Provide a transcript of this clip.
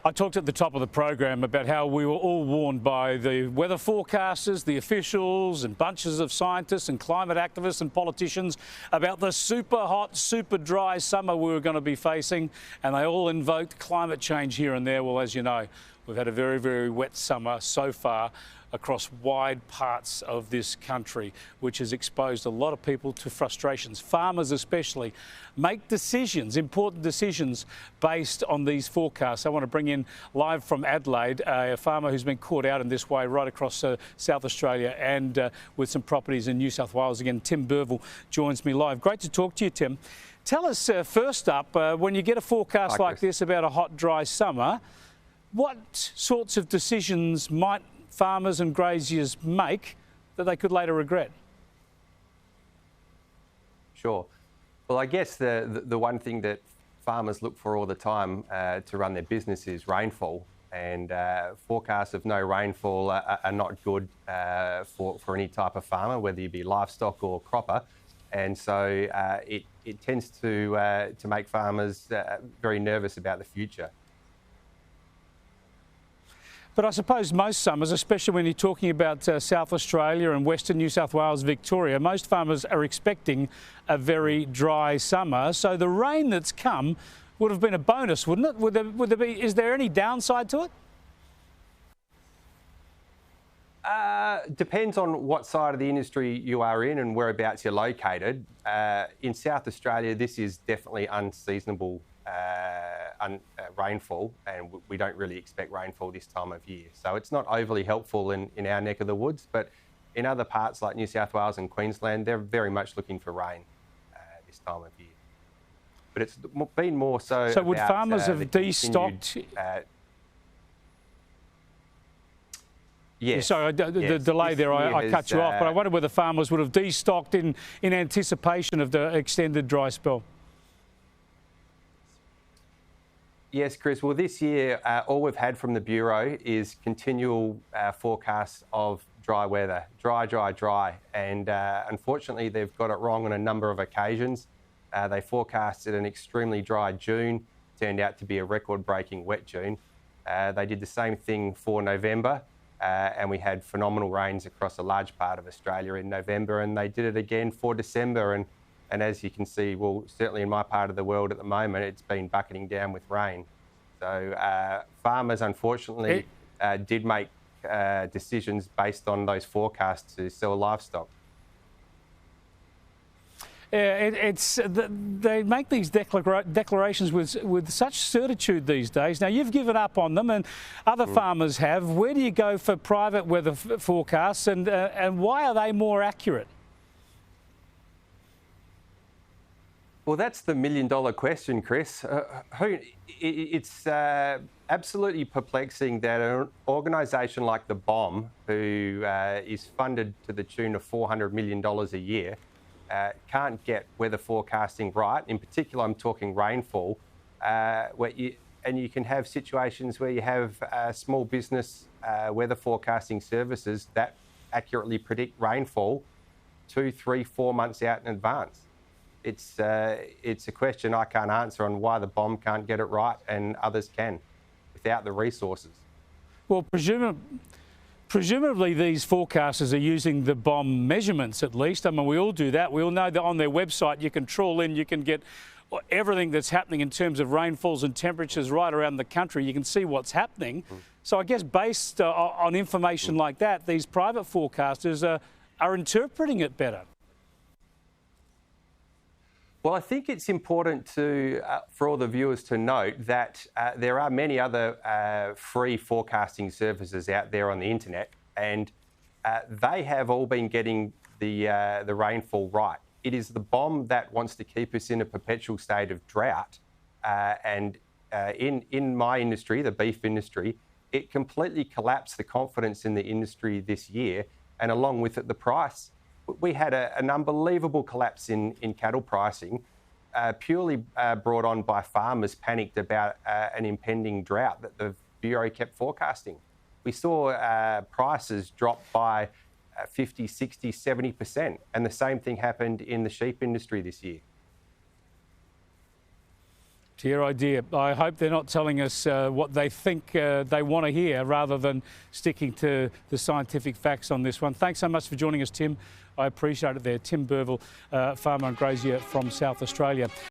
I talked at the top of the program about how we were all warned by the weather forecasters, the officials and bunches of scientists and climate activists and politicians about the super hot, super dry summer we were going to be facing, and they all invoked climate change here and there. Well, as you know, we've had a very, very wet summer so far across wide parts of this country, which has exposed a lot of people to frustrations. Farmers especially make decisions, important decisions, based on these forecasts. I want to bring in live from Adelaide a farmer who's been caught out in this way right across South Australia and with some properties in New South Wales. Again, Tim Burvill joins me live. Great to talk to you, Tim. Tell us first up, when you get a forecast like this about a hot, dry summer, what sorts of decisions might farmers and graziers make that they could later regret? Sure. Well, I guess the one thing that farmers look for all the time to run their business is rainfall, and forecasts of no rainfall are not good for any type of farmer, whether you be livestock or cropper, and so it tends to make farmers very nervous about the future. But I suppose most summers, especially when you're talking about South Australia and Western New South Wales, Victoria, most farmers are expecting a very dry summer. So the rain that's come would have been a bonus, wouldn't it? Is there any downside to it? Depends on what side of the industry you are in and whereabouts you're located. In South Australia, this is definitely unseasonable rainfall, and we don't really expect rainfall this time of year. So it's not overly helpful in our neck of the woods, but in other parts like New South Wales and Queensland, they're very much looking for rain this time of year. But it's been more so. So would farmers have destocked? Yes. Sorry, the delay there, I cut you off, but I wonder whether farmers would have destocked in anticipation of the extended dry spell. Yes, Chris. Well, this year, all we've had from the Bureau is continual forecasts of dry weather, dry. And unfortunately, they've got it wrong on a number of occasions. They forecasted an extremely dry June, turned out to be a record-breaking wet June. They did the same thing for November, and we had phenomenal rains across a large part of Australia in November, and they did it again for December. And as you can see, well, certainly in my part of the world at the moment, it's been bucketing down with rain. So farmers, unfortunately, did make decisions based on those forecasts to sell livestock. Yeah, they make these declarations with such certitude these days. Now, you've given up on them and other farmers have. Where do you go for private weather forecasts, and why are they more accurate? Well, that's the million-dollar question, Chris. It's absolutely perplexing that an organisation like the BOM, who is funded to the tune of $400 million a year, can't get weather forecasting right. In particular, I'm talking rainfall, and you can have situations where you have small business weather forecasting services that accurately predict rainfall 2, 3, 4 months out in advance. It's a question I can't answer on why the BOM can't get it right and others can without the resources. Well, presumably these forecasters are using the BOM measurements at least. I mean, we all do that. We all know that on their website you can trawl in, you can get everything that's happening in terms of rainfalls and temperatures right around the country. You can see what's happening. So I guess based on information like that, these private forecasters are interpreting it better. Well, I think it's important for all the viewers to note that there are many other free forecasting services out there on the internet, and they have all been getting the rainfall right. It is the BOM that wants to keep us in a perpetual state of drought, and in my industry, the beef industry, it completely collapsed the confidence in the industry this year, and along with it, the price. We had an unbelievable collapse in cattle pricing, purely brought on by farmers panicked about an impending drought that the Bureau kept forecasting. We saw prices drop by 50, 60, 70%, and the same thing happened in the sheep industry this year. Dear, oh dear. I hope they're not telling us what they think they want to hear rather than sticking to the scientific facts on this one. Thanks so much for joining us, Tim. I appreciate it there. Tim Burvill, farmer and grazier from South Australia.